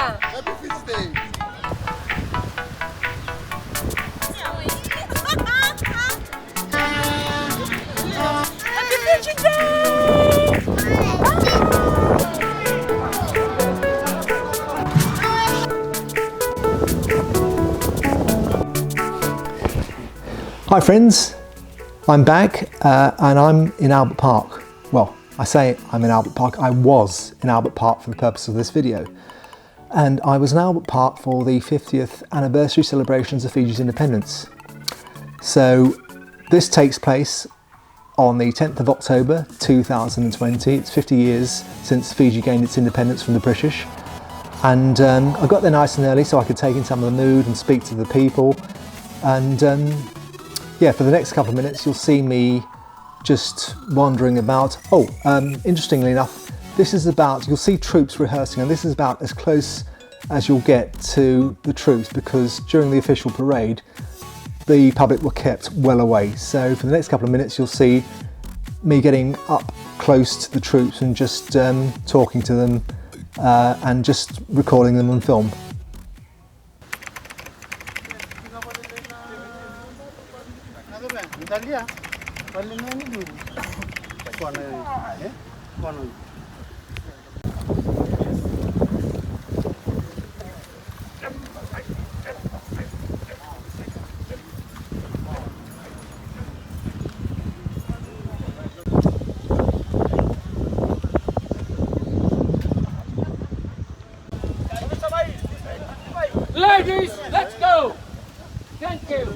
Happy Fiji Day! Happy Fiji Day! Hi friends, I'm back and I'm in Albert Park. Well, I say I'm in Albert Park, I was in Albert Park for the purpose of this video. And I was in Albert Park for the 50th anniversary celebrations of Fiji's independence. So this takes place on the 10th of October 2020. It's 50 years since Fiji gained its independence from the British. And I got there nice and early so I could take in some of the mood and speak to the people. And yeah, for the next couple of minutes you'll see me just wandering about. Oh, interestingly enough, this is about, you'll see troops rehearsing, and this is about as close as you'll get to the troops, because during the official parade the public were kept well away. So for the next couple of minutes you'll see me getting up close to the troops and just talking to them and just recording them on film. Ladies, let's go! Thank you!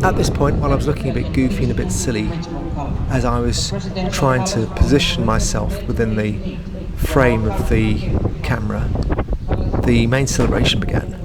At this point, while I was looking a bit goofy and a bit silly, as I was trying to position myself within the frame of the camera, the main celebration began.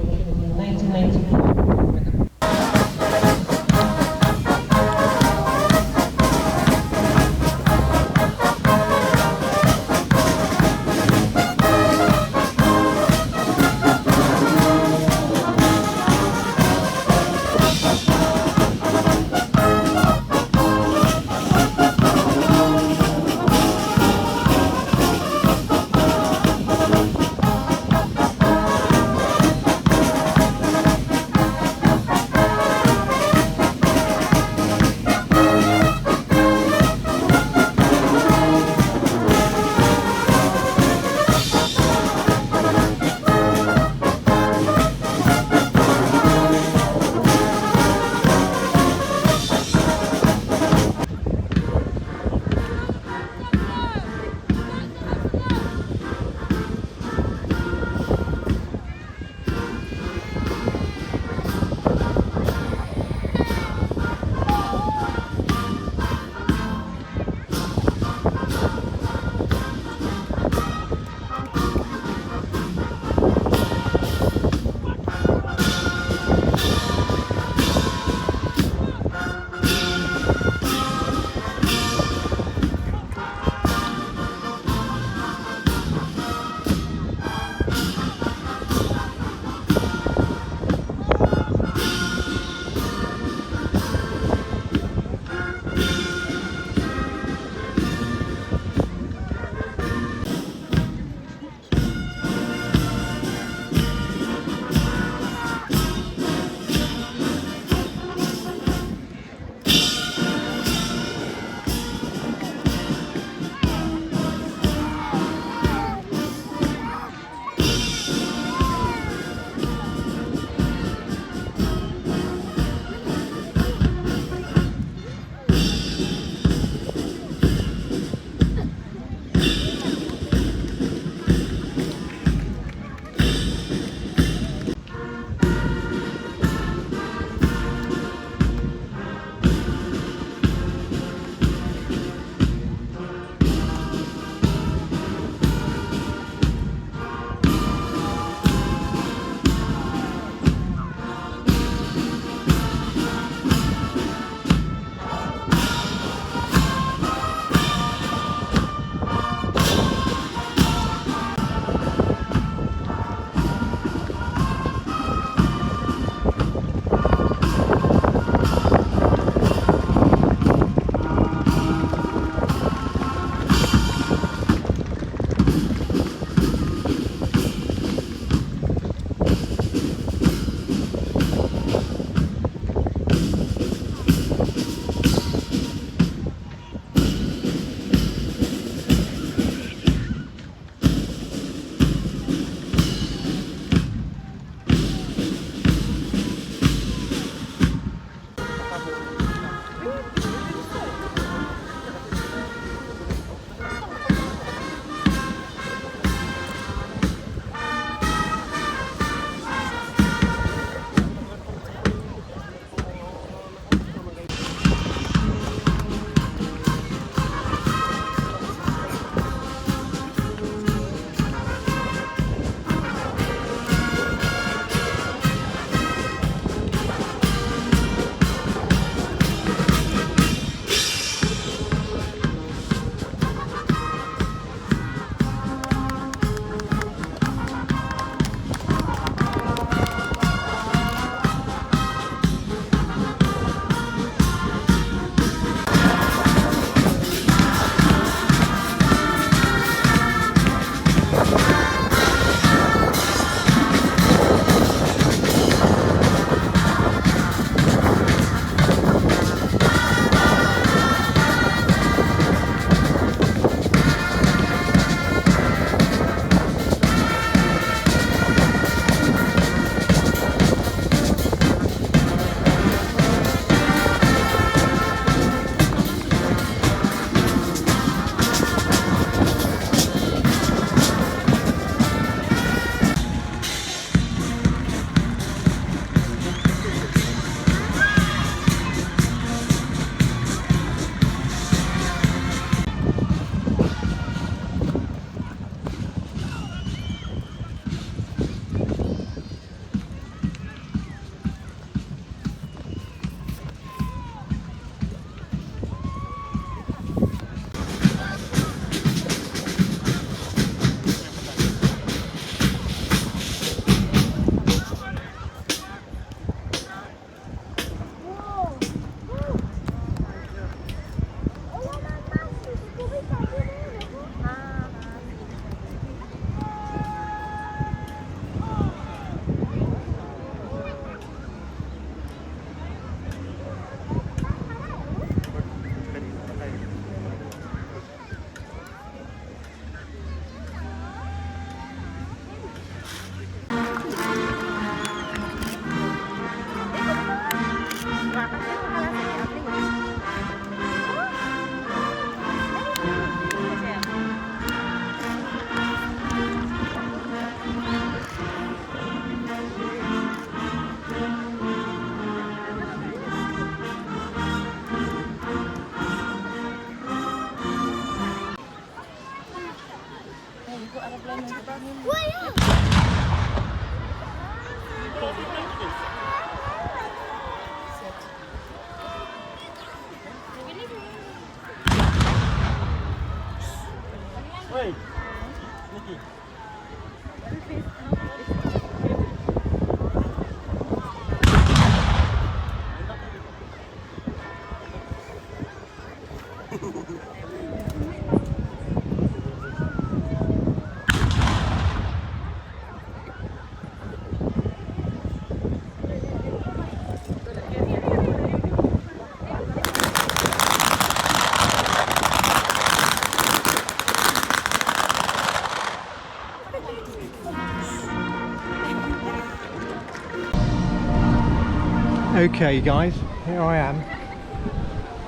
Okay guys, here I am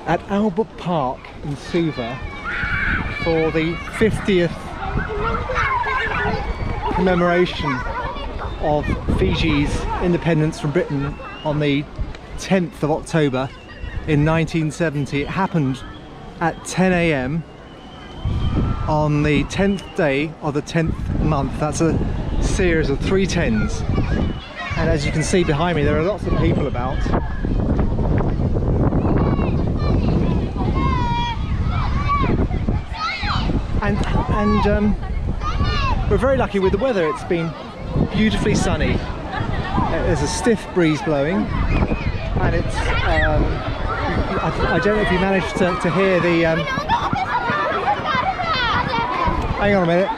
at Albert Park in Suva for the 50th commemoration of Fiji's independence from Britain on the 10th of October in 1970. It happened at 10 AM on the 10th day of the 10th month. That's a series of 3 10s. And as you can see behind me, there are lots of people about. And we're very lucky with the weather. It's been beautifully sunny. There's a stiff breeze blowing, and it's I don't know if you managed to hear the hang on a minute.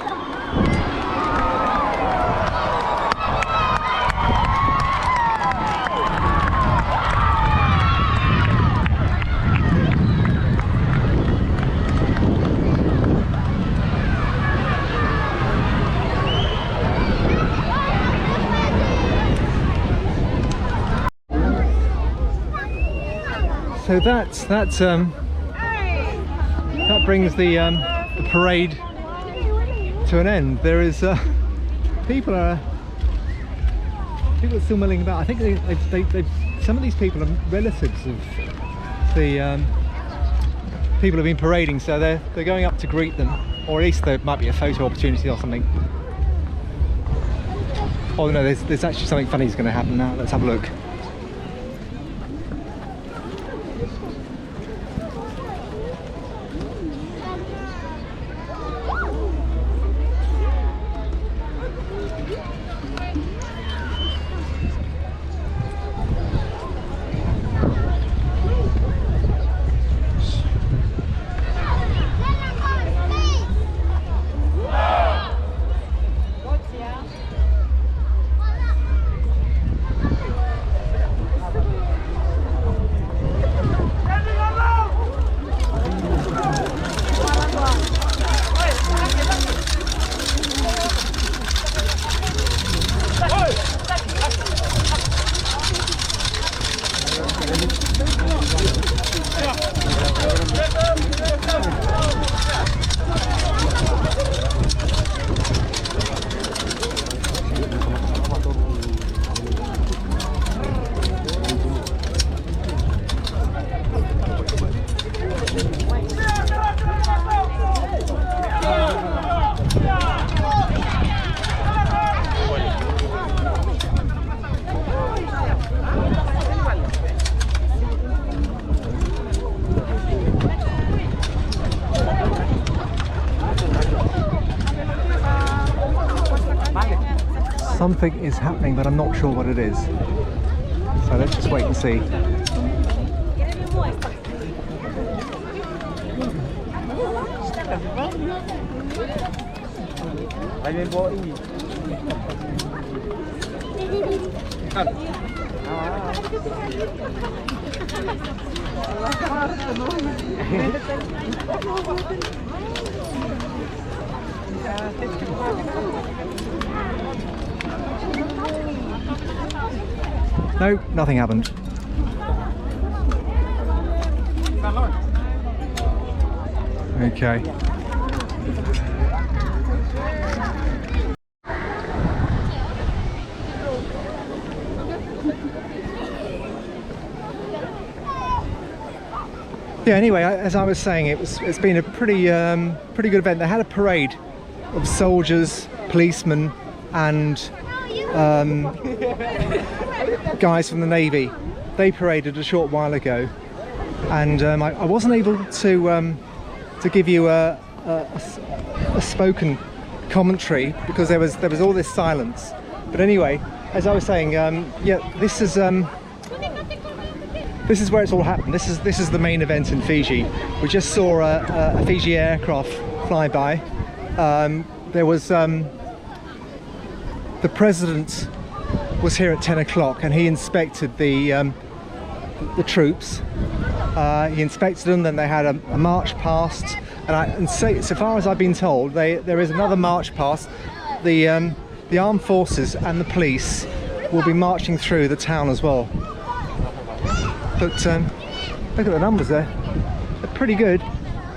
So that brings the parade to an end. There is people are still milling about. I think they some of these people are relatives of the people who've been parading, so they're going up to greet them, or at least there might be a photo opportunity or something. Oh no, there's actually something funny is going to happen now. Let's have a look. Something is happening, but I'm not sure what it is. So let's just wait and see. No, nothing happened. Okay. Yeah, anyway, as I was saying, it's been a pretty good event. They had a parade of soldiers, policemen and guys from the Navy. They paraded a short while ago, and I wasn't able to give you a spoken commentary because there was all this silence. But anyway, as I was saying, yeah, this is where it's all happened. This is the main event in Fiji. We just saw a Fiji aircraft fly by. There was the president was here at 10 o'clock and he inspected the troops. He inspected them, then they had a march past, and so far as I've been told, there is another march past. The armed forces and the police will be marching through the town as well. But look at the numbers there, they're pretty good.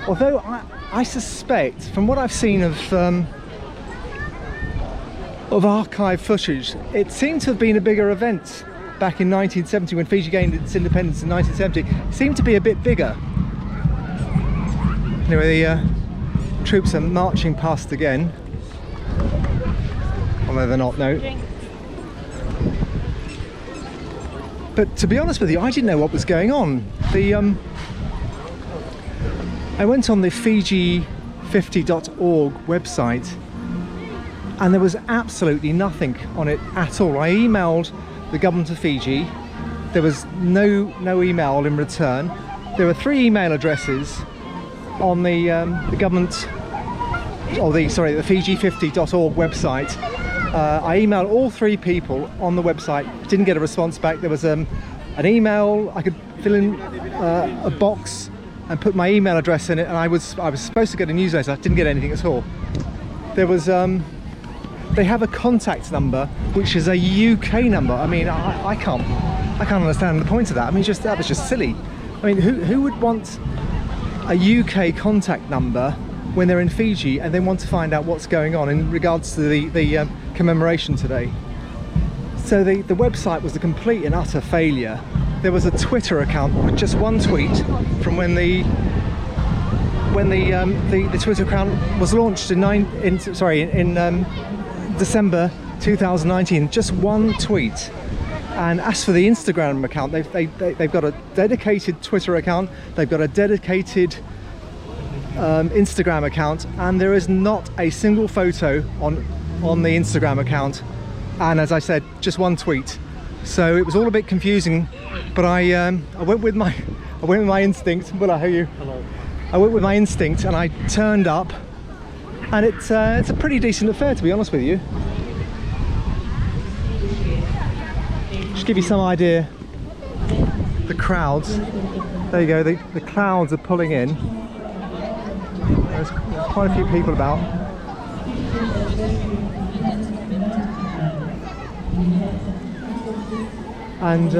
Although I suspect, from what I've seen of archive footage, it seemed to have been a bigger event back in 1970 when Fiji gained its independence in 1970. It seemed to be a bit bigger. Anyway, the troops are marching past again, although they're not, no. But to be honest with you, I didn't know what was going on. I went on the Fiji50.org website and there was absolutely nothing on it at all. I emailed the government of Fiji. There was no email in return. There were 3 email addresses on the government, or the Fiji50.org website. I emailed all 3 people on the website, didn't get a response back. There was an email, I could fill in a box and put my email address in it, and I was supposed to get a newsletter. I didn't get anything at all. There was they have a contact number which is a UK number. I mean, I can't understand the point of that. I mean, that was just silly. I mean, who would want a UK contact number when they're in Fiji and then want to find out what's going on in regards to the commemoration today? So the website was a complete and utter failure. There was a Twitter account with just one tweet from when the Twitter account was launched in December 2019. Just one tweet. And as for the Instagram account, they've got a dedicated Twitter account, they've got a dedicated Instagram account, and there is not a single photo on the Instagram account. And as I said, just one tweet. So it was all a bit confusing, but I went with my instinct. Well, how are you? Hello. I went with my instinct and I turned up, and it's a pretty decent affair, to be honest with you. Just give you some idea. The crowds. There you go. The clouds are pulling in. There's quite a few people about. And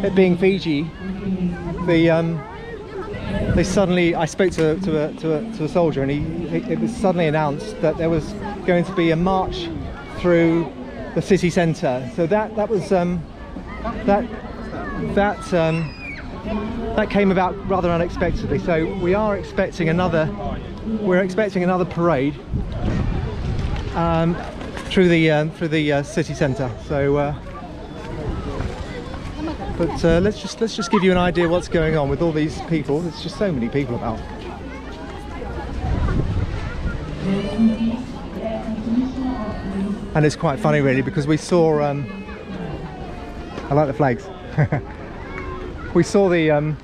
it being Fiji, they suddenly, I spoke to a soldier, and it was suddenly announced that there was going to be a march through the city centre. So that came about rather unexpectedly. So we're expecting another parade through the city centre. So. But let's just give you an idea what's going on with all these people. There's just so many people about. And it's quite funny really, because we saw I like the flags. We saw they've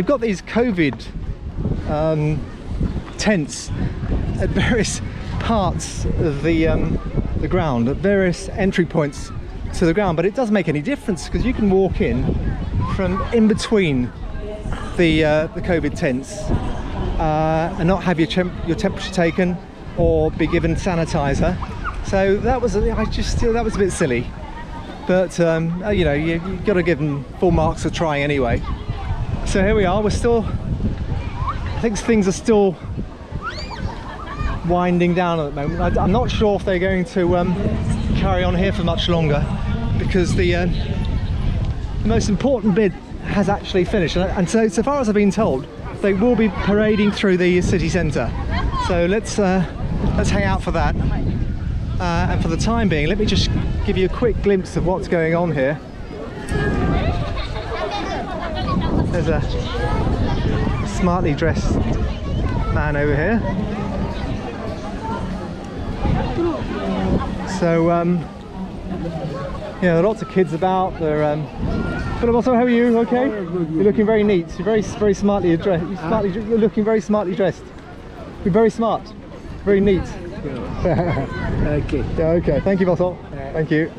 got these COVID tents at various parts of the ground, at various entry points to the ground, but it doesn't make any difference because you can walk in from in between the COVID tents and not have your temperature taken or be given sanitizer. So that was that was a bit silly, but you know, you've got to give them full marks for trying anyway. So here we are. We're still, I think things are still winding down at the moment. I'm not sure if they're going to carry on here for much longer, because the most important bit has actually finished, and so far as I've been told, they will be parading through the city centre. So let's hang out for that, and for the time being, let me just give you a quick glimpse of what's going on here. There's a smartly dressed man over here. So yeah, there are lots of kids about. They're Philip, also, how are you? Okay? You're looking very neat. You're very smartly dressed. You're looking very smartly dressed. You're very smart. Very neat. Okay. Yeah, okay. Thank you, Bottle. Thank you.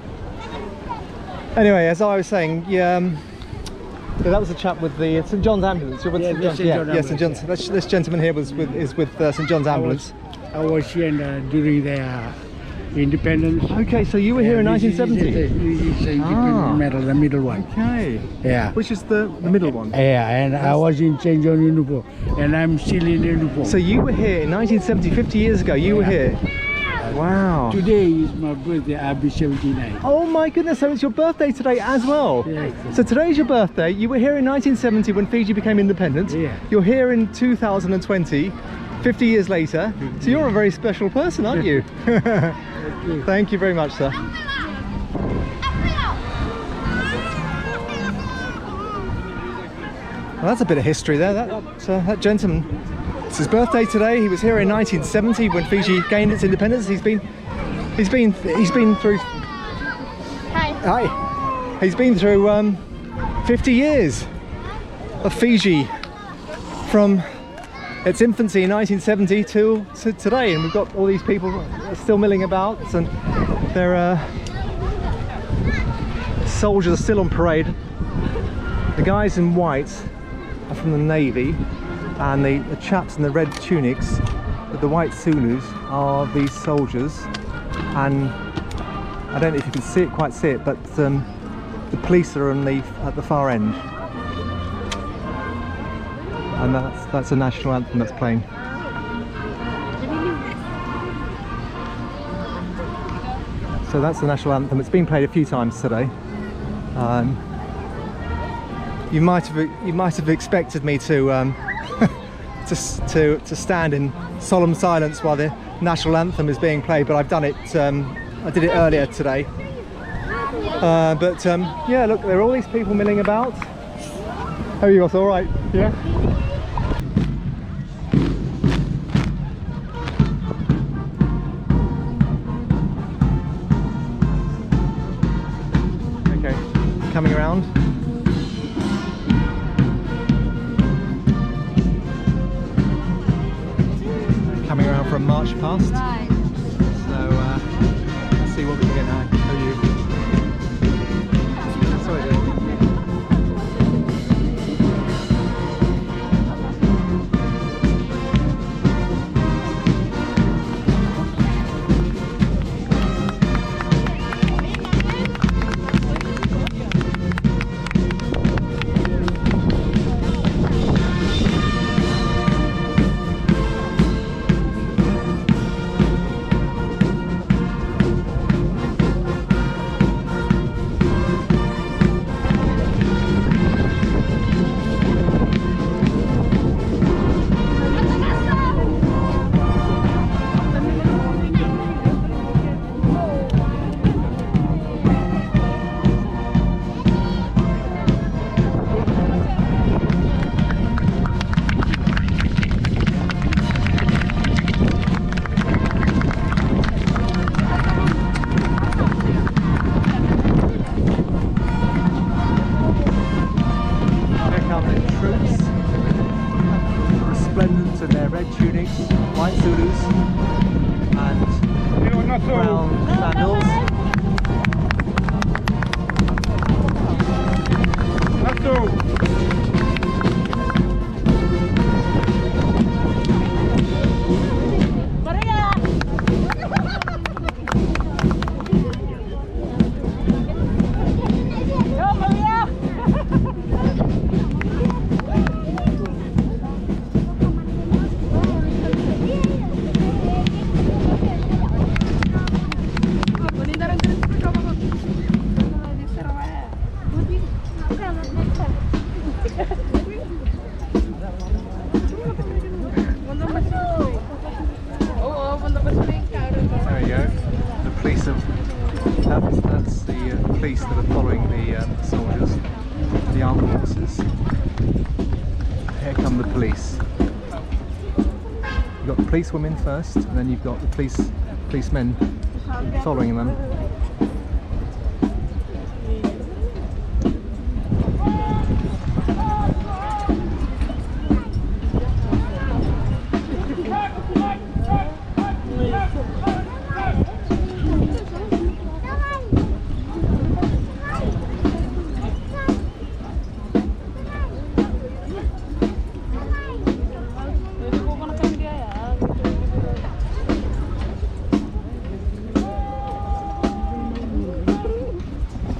Anyway, as I was saying, yeah, so that was a chap with the St John's ambulance. You're with St John's? Yeah, St John's. This gentleman here is with St John's ambulance. I was here during the independence. Okay, so you were here in 1970? It's the independence medal, the middle one. Okay. Yeah. Which is the middle one? Yeah, and I was in change on uniform, and I'm still in uniform. So you were here in 1970, 50 years ago, you were here? Wow. Today is my birthday, I'll be 79. Oh my goodness, so it's your birthday today as well? Yes. So today's your birthday. You were here in 1970 when Fiji became independent. Yeah. You're here in 2020, 50 years later. So you're a very special person, aren't you? Thank you very much, sir. Well, that's a bit of history there. That gentleman, it's his birthday today. He was here in 1970 when Fiji gained its independence. He's been through. Hi. He's been through 50 years of Fiji, from its infancy in 1970 to today, and we've got all these people still milling about, and their soldiers are still on parade. The guys in white are from the Navy, and the chaps in the red tunics with the white sunus are these soldiers. And I don't know if you can quite see it, but the police are at the far end. and that's a national anthem that's playing. So that's the national anthem. It's been played a few times today. You might have expected me to to stand in solemn silence while the national anthem is being played, but I've done it. I did it earlier today. Yeah, look, there are all these people milling about. How are you guys? All right? Yeah. Okay, coming around. Coming around for a march past. Right. So let's see what we can get now. How are you? Sorry, dude. Resplendent in their red tunics, white Zulus, and brown sandals. There we go. The police that's the police that are following the soldiers, the armed forces. Here come the police. You've got the policewomen first, and then you've got the policemen following them.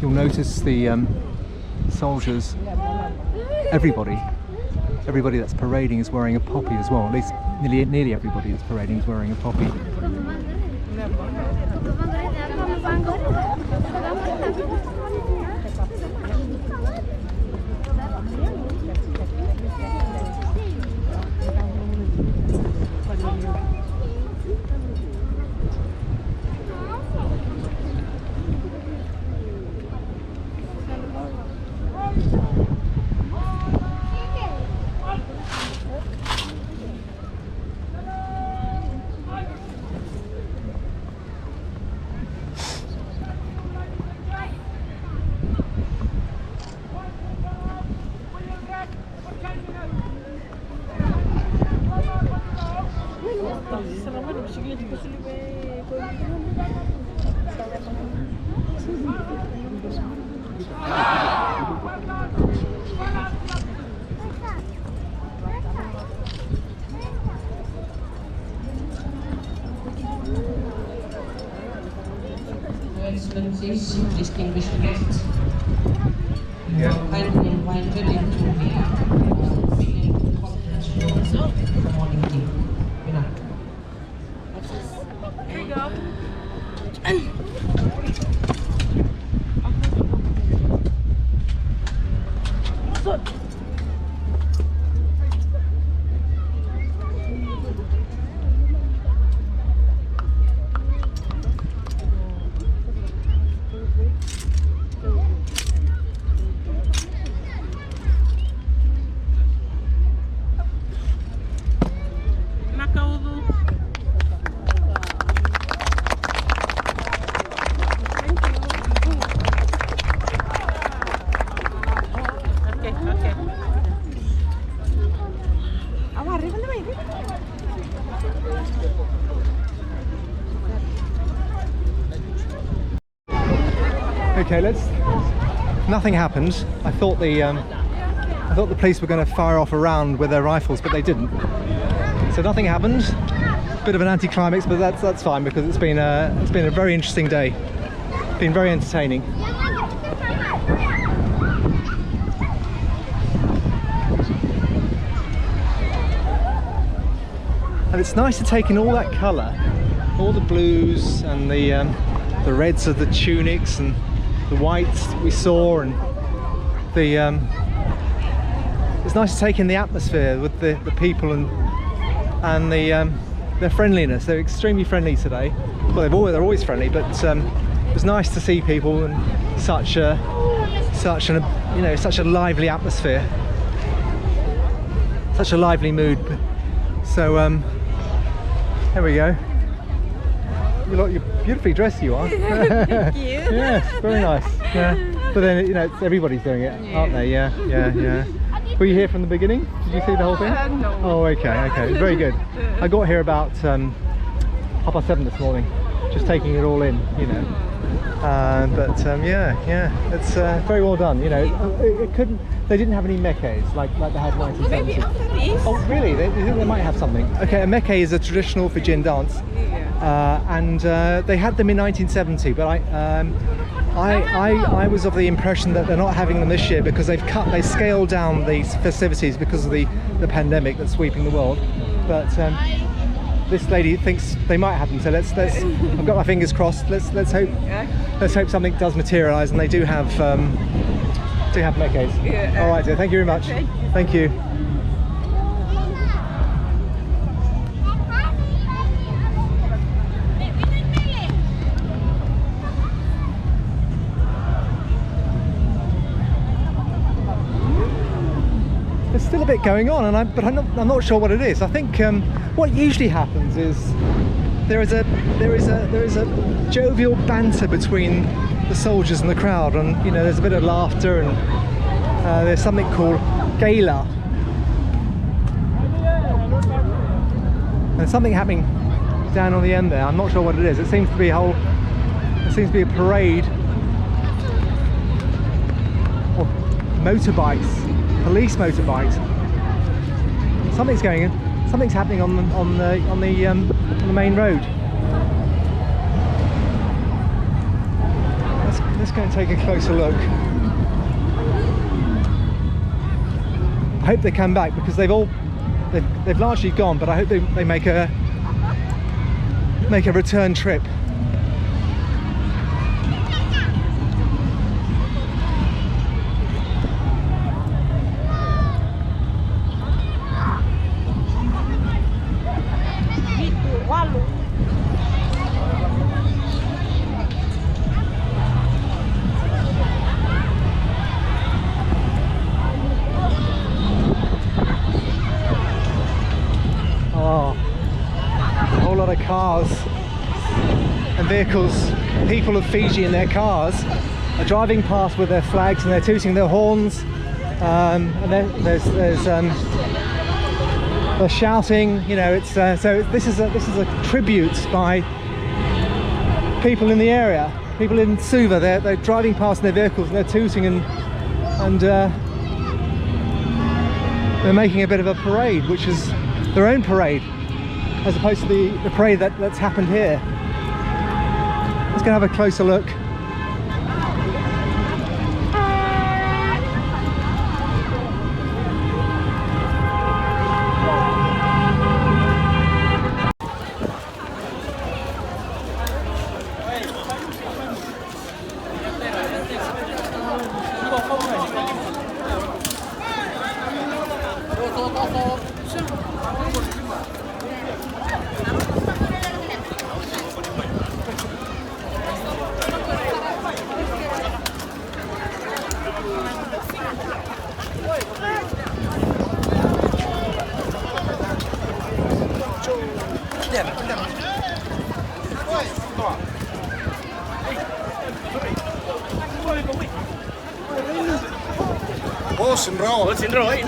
You'll notice the soldiers, everybody that's parading is wearing a poppy as well. At least nearly everybody that's parading is wearing a poppy. Excellencies, distinguished guests, you are kindly invited into the Fijian Okay, nothing happened. I thought the police were going to fire off a round with their rifles, but they didn't. So nothing happened. Bit of an anticlimax, but that's fine because it's been a very interesting day. Been very entertaining. And it's nice to take in all that colour, all the blues and the reds of the tunics and the whites that we saw, and it's nice to take in the atmosphere with the people and their friendliness. They're extremely friendly today. Well, they're always friendly, but it was nice to see people in such a lively atmosphere, such a lively mood. So there we go. You're beautifully dressed, you are. Thank you. Yes, very nice. Yeah. But then, you know, everybody's doing it, aren't they? Yeah. Were you here from the beginning? Did you see the whole thing? No. Oh, okay. Very good. I got here about 7:30 this morning, just taking it all in, you know. It's very well done. You know, they didn't have any mekes like they had in 1970. Maybe after this. Oh, really? They might have something. Okay, a meke is a traditional Fijian dance. And they had them in 1970, but I was of the impression that they're not having them this year because they scaled down these festivities because of the pandemic that's sweeping the world. But this lady thinks they might have them, so let's I've got my fingers crossed. Let's hope something does materialise and they do have mekes. All right, dear. Thank you very much. Okay. Thank you. There's still a bit going on, but I'm not sure what it is. I think what usually happens is there is a jovial banter between the soldiers and the crowd, and you know there's a bit of laughter, and there's something called gala. There's something happening down on the end there. I'm not sure what it is. It seems to be a parade of motorbikes. Police motorbikes. Something's happening on the main road. Let's go and take a closer look. I hope they come back because they've largely gone, but I hope they make a return trip. Cars and vehicles, people of Fiji in their cars are driving past with their flags and they're tooting their horns, and then they're shouting. You know, it's so this is a tribute by people in the area, people in Suva. They're driving past in their vehicles and they're tooting and they're making a bit of a parade, which is their own parade, as opposed to the parade that's happened here. Let's go have a closer look. Xin rồi.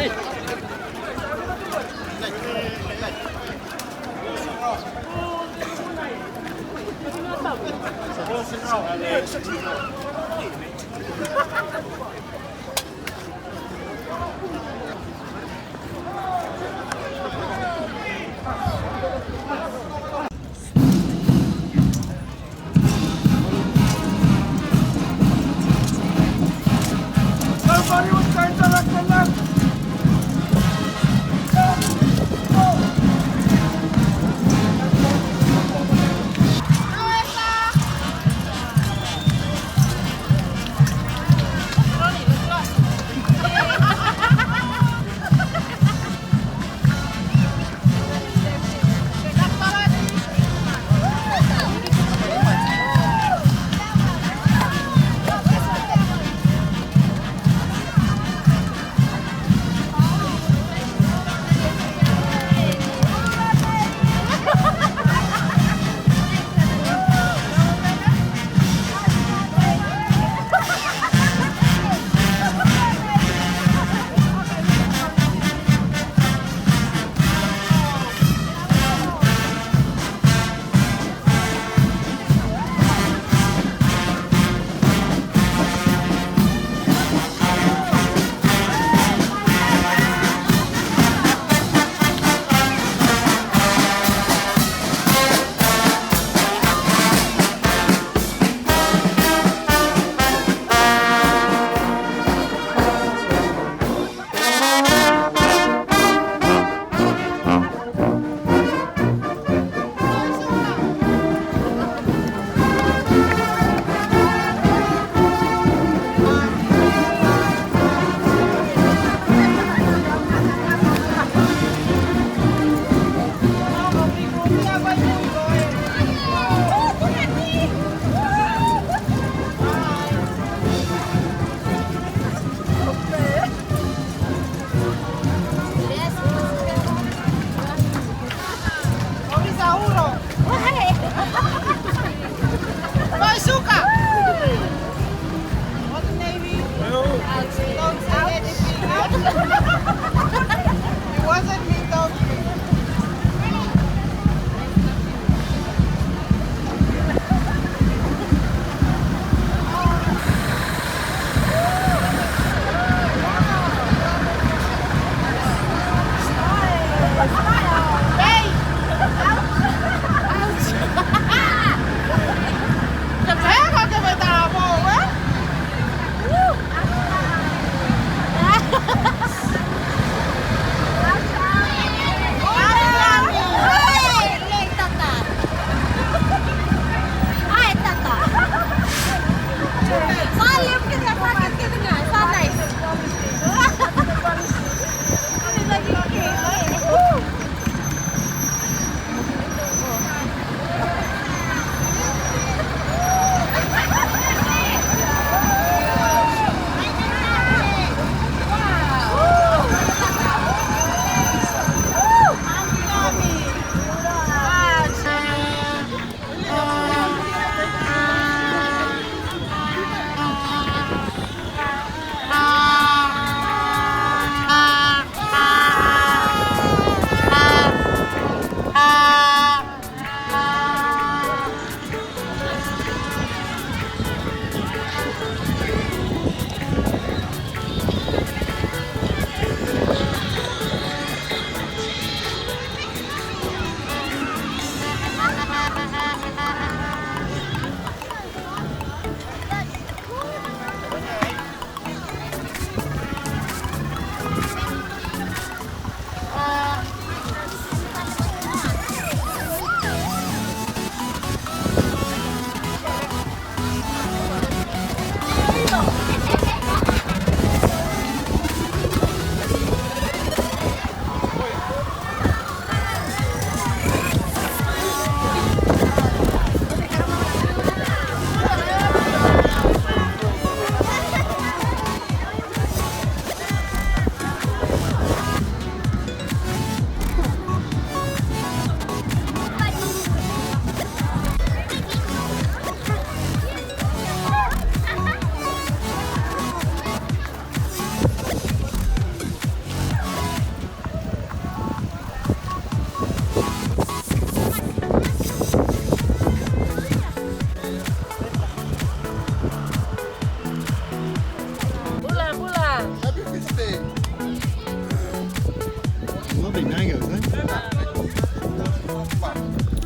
Lovely mangoes, eh?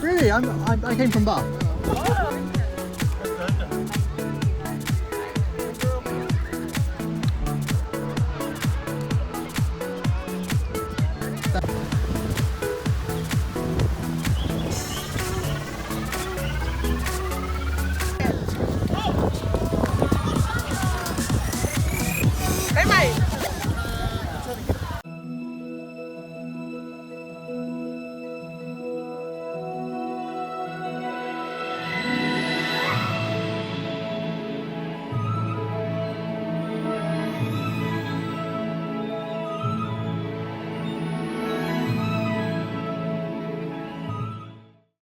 Really, I came from Bath.